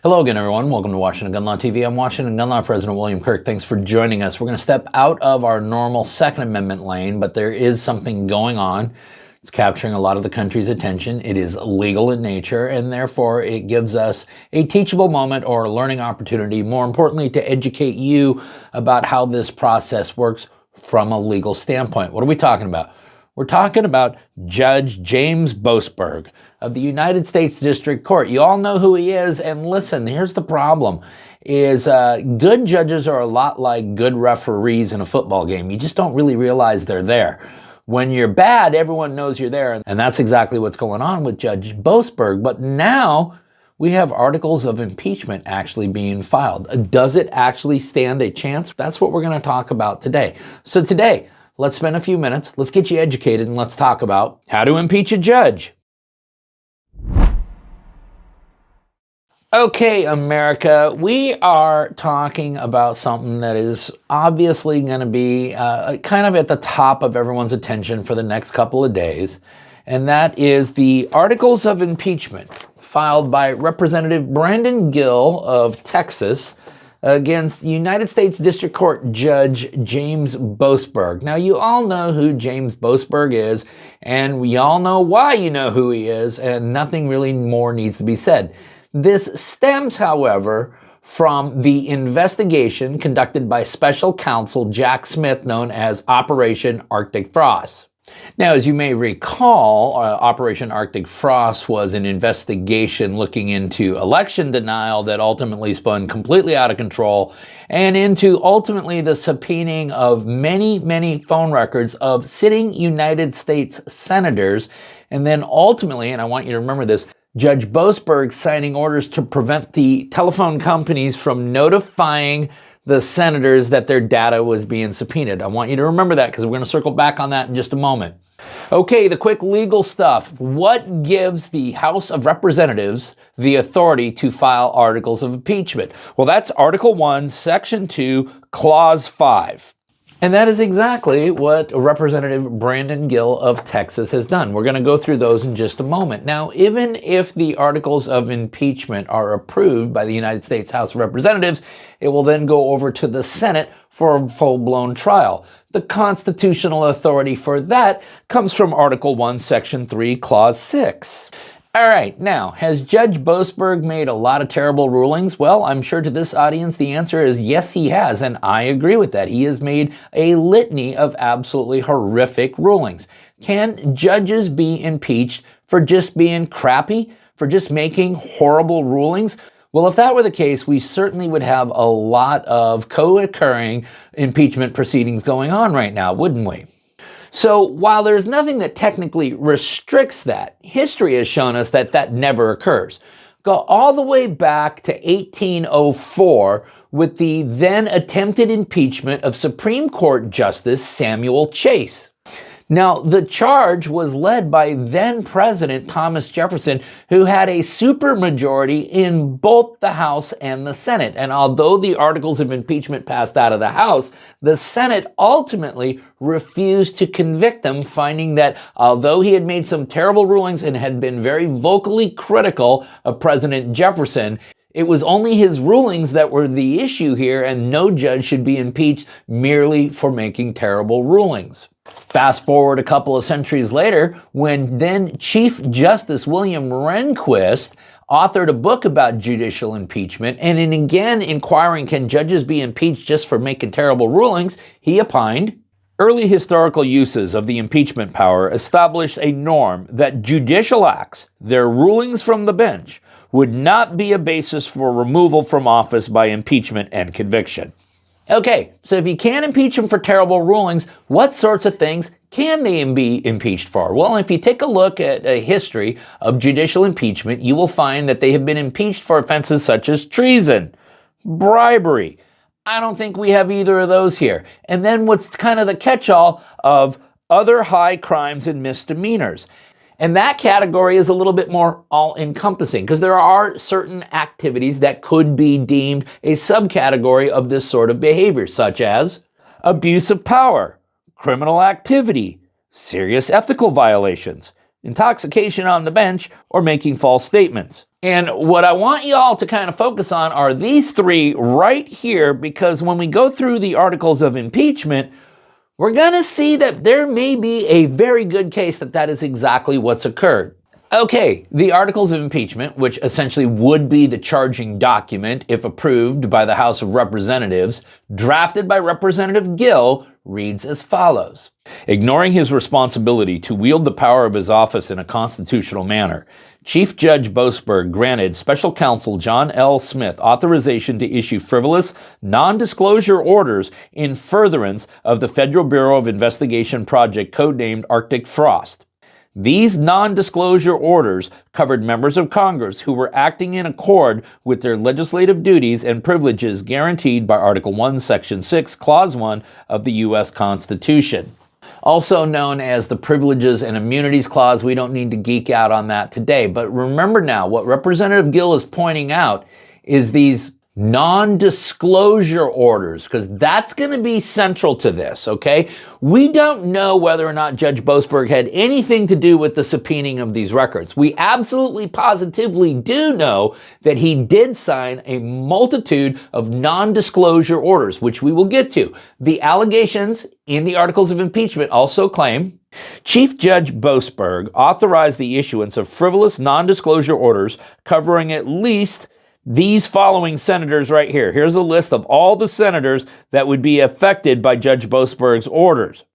Hello again, everyone. Welcome to Washington Gun Law TV. I'm Washington Gun Law President William Kirk. Thanks for joining us. We're going to step out of our normal Second Amendment lane, but there is something going on. It's capturing a lot of the country's attention. It is legal in nature, and therefore it gives us a teachable moment or a learning opportunity, more importantly, to educate you about how this process works from a legal standpoint. What are we talking about? We're talking about Judge James Boasberg of the United States District Court. You all know who he is, and listen, here's the problem, is good judges are a lot like good referees in a football game. You just don't really realize they're there. When you're bad, everyone knows you're there, and that's exactly what's going on with Judge Boasberg. But now we have articles of impeachment actually being filed. Does it actually stand a chance? That's what we're going to talk about today. So today, let's spend a few minutes, let's get you educated, and let's talk about how to impeach a judge. Okay, America, we are talking about something that is obviously going to be kind of at the top of everyone's attention for the next couple of days, and that is the articles of impeachment filed by Representative Brandon Gill of Texas against United States District Court Judge James Boasberg. Now, you all know who James Boasberg is, and we all know why you know who he is, and nothing really more needs to be said. This stems, however, from the investigation conducted by Special Counsel Jack Smith, known as Operation Arctic Frost. Now, as you may recall, Operation Arctic Frost was an investigation looking into election denial that ultimately spun completely out of control and into ultimately the subpoenaing of many phone records of sitting United States senators. And then ultimately, and I want you to remember this, Judge Boasberg signing orders to prevent the telephone companies from notifying the senators that their data was being subpoenaed. I want you to remember that because we're going to circle back on that in just a moment. Okay, the quick legal stuff. What gives the House of Representatives the authority to file articles of impeachment? Well, that's Article 1, Section 2, Clause 5. And that is exactly what Representative Brandon Gill of Texas has done. We're going to go through those in just a moment. Now, even if the articles of impeachment are approved by the United States House of Representatives, it will then go over to the Senate for a full-blown trial. The constitutional authority for that comes from Article 1, Section 3, Clause 6. All right, now, has Judge Boasberg made a lot of terrible rulings? Well, I'm sure to this audience the answer is yes, he has, and I agree with that. He has made a litany of absolutely horrific rulings. Can judges be impeached for just being crappy, for just making horrible rulings? Well, if that were the case, we certainly would have a lot of co-occurring impeachment proceedings going on right now, wouldn't we? So while there's nothing that technically restricts that, history has shown us that that never occurs. Go all the way back to 1804 with the then attempted impeachment of Supreme Court Justice Samuel Chase. Now, the charge was led by then President Thomas Jefferson, who had a supermajority in both the House and the Senate. And although the articles of impeachment passed out of the House, the Senate ultimately refused to convict him, finding that although he had made some terrible rulings and had been very vocally critical of President Jefferson, it was only his rulings that were the issue here, and no judge should be impeached merely for making terrible rulings. Fast forward a couple of centuries later, when then Chief Justice William Rehnquist authored a book about judicial impeachment, and in again inquiring can judges be impeached just for making terrible rulings, he opined, early historical uses of the impeachment power established a norm that judicial acts, their rulings from the bench, would not be a basis for removal from office by impeachment and conviction. Okay, so if you can't impeach them for terrible rulings, what sorts of things can they be impeached for? Well, if you take a look at a history of judicial impeachment, you will find that they have been impeached for offenses such as treason, bribery. I don't think we have either of those here. And then what's kind of the catch-all of other high crimes and misdemeanors. And that category is a little bit more all-encompassing because there are certain activities that could be deemed a subcategory of this sort of behavior, such as abuse of power, criminal activity, serious ethical violations, intoxication on the bench, or making false statements. And what I want you all to kind of focus on are these three right here, because when we go through the articles of impeachment, we're going to see that there may be a very good case that that is exactly what's occurred. Okay, the articles of impeachment, which essentially would be the charging document if approved by the House of Representatives, drafted by Representative Gill, reads as follows. Ignoring his responsibility to wield the power of his office in a constitutional manner, Chief Judge Boasberg granted Special Counsel John L. Smith authorization to issue frivolous, non-disclosure orders in furtherance of the Federal Bureau of Investigation project codenamed Arctic Frost. These non-disclosure orders covered members of Congress who were acting in accord with their legislative duties and privileges guaranteed by Article 1, Section 6, Clause 1 of the U.S. Constitution. Also known as the Privileges and Immunities Clause. We don't need to geek out on that today. But remember now, what Representative Gill is pointing out is these non-disclosure orders, because that's going to be central to this, okay? We don't know whether or not Judge Boasberg had anything to do with the subpoenaing of these records. We absolutely positively do know that he did sign a multitude of non-disclosure orders, which we will get to. The allegations in the articles of impeachment also claim Chief Judge Boasberg authorized the issuance of frivolous non-disclosure orders covering at least these following senators right here. Here's a list of all the senators that would be affected by Judge Boasberg's orders.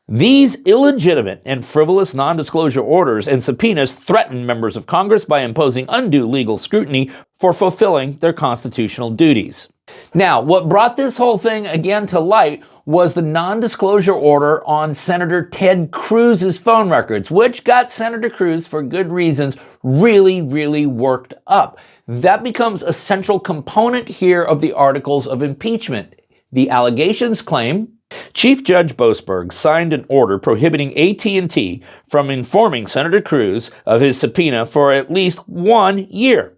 These illegitimate and frivolous non-disclosure orders and subpoenas threaten members of Congress by imposing undue legal scrutiny for fulfilling their constitutional duties. Now, what brought this whole thing again to light was the non-disclosure order on Senator Ted Cruz's phone records, which got Senator Cruz, for good reasons, really, really worked up. That becomes a central component here of the articles of impeachment. The allegations claim Chief Judge Boasberg signed an order prohibiting AT&T from informing Senator Cruz of his subpoena for at least 1 year.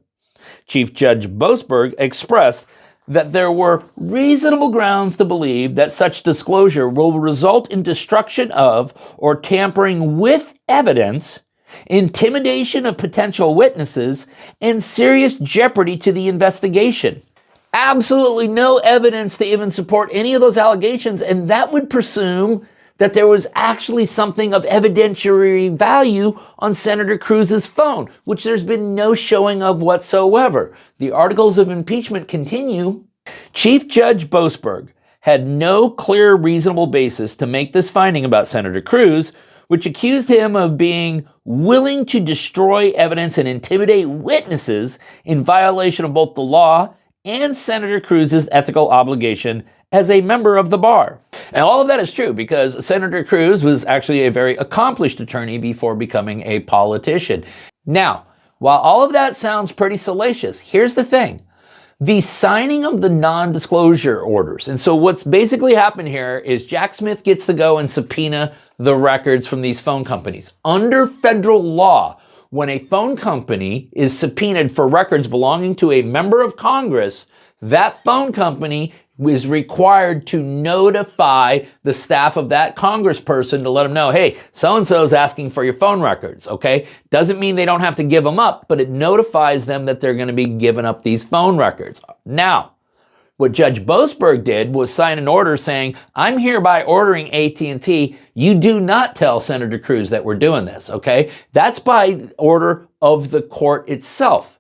Chief Judge Boasberg expressed that there were reasonable grounds to believe that such disclosure will result in destruction of or tampering with evidence, intimidation of potential witnesses, and serious jeopardy to the investigation. Absolutely no evidence to even support any of those allegations, and that would presume that there was actually something of evidentiary value on Senator Cruz's phone, which there's been no showing of whatsoever. The articles of impeachment continue. Chief Judge Boasberg had no clear reasonable basis to make this finding about Senator Cruz, which accused him of being willing to destroy evidence and intimidate witnesses in violation of both the law and Senator Cruz's ethical obligation as a member of the bar. And all of that is true because Senator Cruz was actually a very accomplished attorney before becoming a politician. Now, while all of that sounds pretty salacious, here's the thing. The signing of the non-disclosure orders. And so what's basically happened here is Jack Smith gets to go and subpoena the records from these phone companies. Under federal law, when a phone company is subpoenaed for records belonging to a member of Congress, that phone company is required to notify the staff of that congressperson to let them know, hey, so-and-so is asking for your phone records, okay? Doesn't mean they don't have to give them up, but it notifies them that they're going to be giving up these phone records. Now, what Judge Boasberg did was sign an order saying, I'm hereby ordering AT&T, you do not tell Senator Cruz that we're doing this, okay? That's by order of the court itself.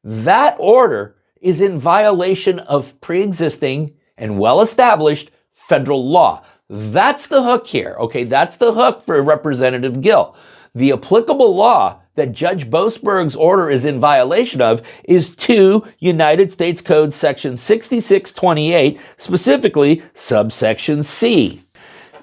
That order is in violation of pre-existing and well-established federal law. That's the hook here, okay? That's the hook for Representative Gill. The applicable law that Judge Boasberg's order is in violation of is 2 United States Code Section 6628, specifically subsection C.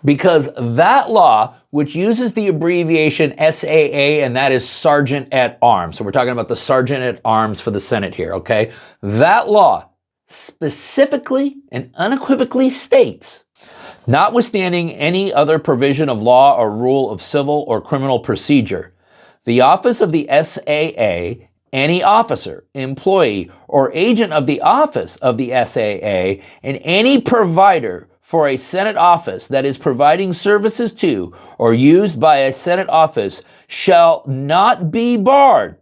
Because that law, which uses the abbreviation SAA, and that is Sergeant at Arms. So we're talking about the Sergeant at Arms for the Senate here, okay? That law specifically and unequivocally states, notwithstanding any other provision of law or rule of civil or criminal procedure, the office of the SAA, any officer, employee, or agent of the office of the SAA, and any provider for a Senate office that is providing services to or used by a Senate office shall not be barred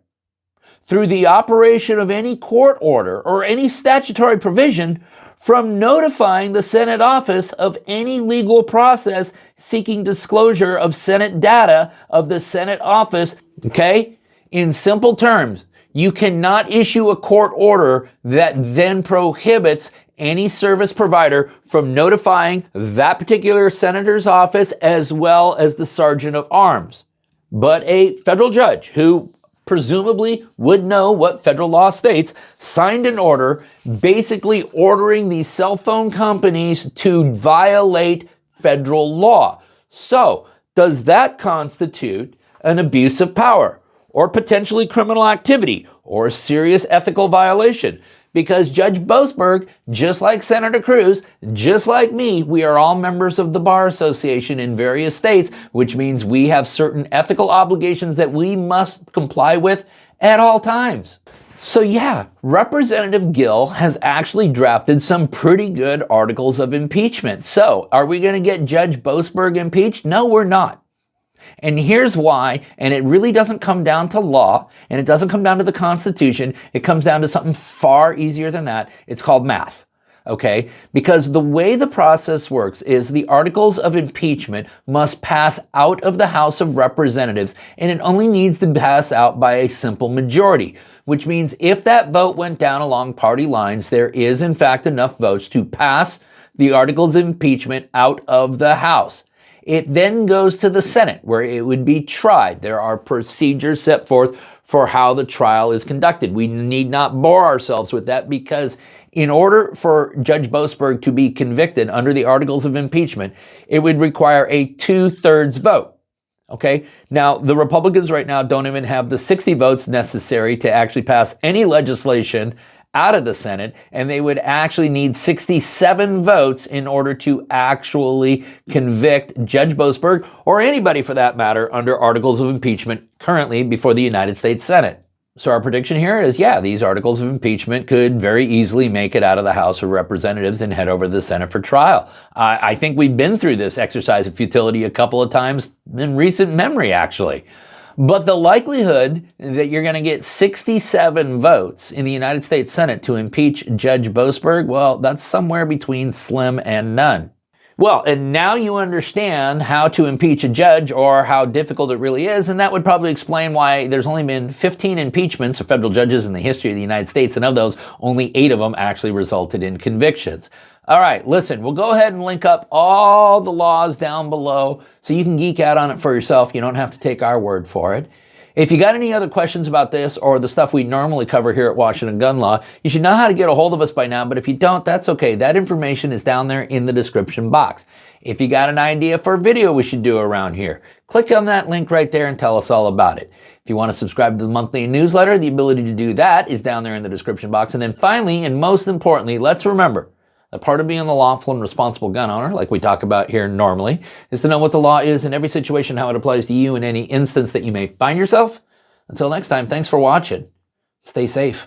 through the operation of any court order or any statutory provision from notifying the Senate office of any legal process seeking disclosure of Senate data of the Senate office. Okay? In simple terms, you cannot issue a court order that then prohibits any service provider from notifying that particular senator's office as well as the sergeant of arms. But a federal judge who presumably would know what federal law states signed an order basically ordering these cell phone companies to violate federal law. So, does that constitute an abuse of power or potentially criminal activity or a serious ethical violation? Because Judge Boasberg, just like Senator Cruz, just like me, we are all members of the Bar Association in various states, which means we have certain ethical obligations that we must comply with at all times. So yeah, Representative Gill has actually drafted some pretty good articles of impeachment. So, are we going to get Judge Boasberg impeached? No, we're not. And here's why, and it really doesn't come down to law, and it doesn't come down to the Constitution. It comes down to something far easier than that. It's called math, okay? Because the way the process works is the articles of impeachment must pass out of the House of Representatives, and it only needs to pass out by a simple majority, which means if that vote went down along party lines, there is in fact enough votes to pass the articles of impeachment out of the House. It then goes to the Senate, where it would be tried. There are procedures set forth for how the trial is conducted. We need not bore ourselves with that because in order for Judge Boasberg to be convicted under the articles of impeachment, it would require a 2/3 vote. Okay? Now, the Republicans right now don't even have the 60 votes necessary to actually pass any legislation out of the Senate, and they would actually need 67 votes in order to actually convict Judge Boasberg, or anybody for that matter, under articles of impeachment currently before the United States Senate. So our prediction here is, yeah, these articles of impeachment could very easily make it out of the House of Representatives and head over to the Senate for trial. I think we've been through this exercise of futility a couple of times in recent memory, actually. But the likelihood that you're going to get 67 votes in the United States Senate to impeach Judge Boasberg, well, that's somewhere between slim and none. Well, and now you understand how to impeach a judge or how difficult it really is, and that would probably explain why there's only been 15 impeachments of federal judges in the history of the United States, and of those, only 8 of them actually resulted in convictions. All right, listen, we'll go ahead and link up all the laws down below so you can geek out on it for yourself. You don't have to take our word for it. If you got any other questions about this or the stuff we normally cover here at Washington Gun Law, you should know how to get a hold of us by now, but if you don't, that's okay. That information is down there in the description box. If you got an idea for a video we should do around here, click on that link right there and tell us all about it. If you want to subscribe to the monthly newsletter, the ability to do that is down there in the description box. And then finally, and most importantly, let's remember, a part of being a lawful and responsible gun owner, like we talk about here normally, is to know what the law is in every situation, how it applies to you in any instance that you may find yourself. Until next time, thanks for watching. Stay safe.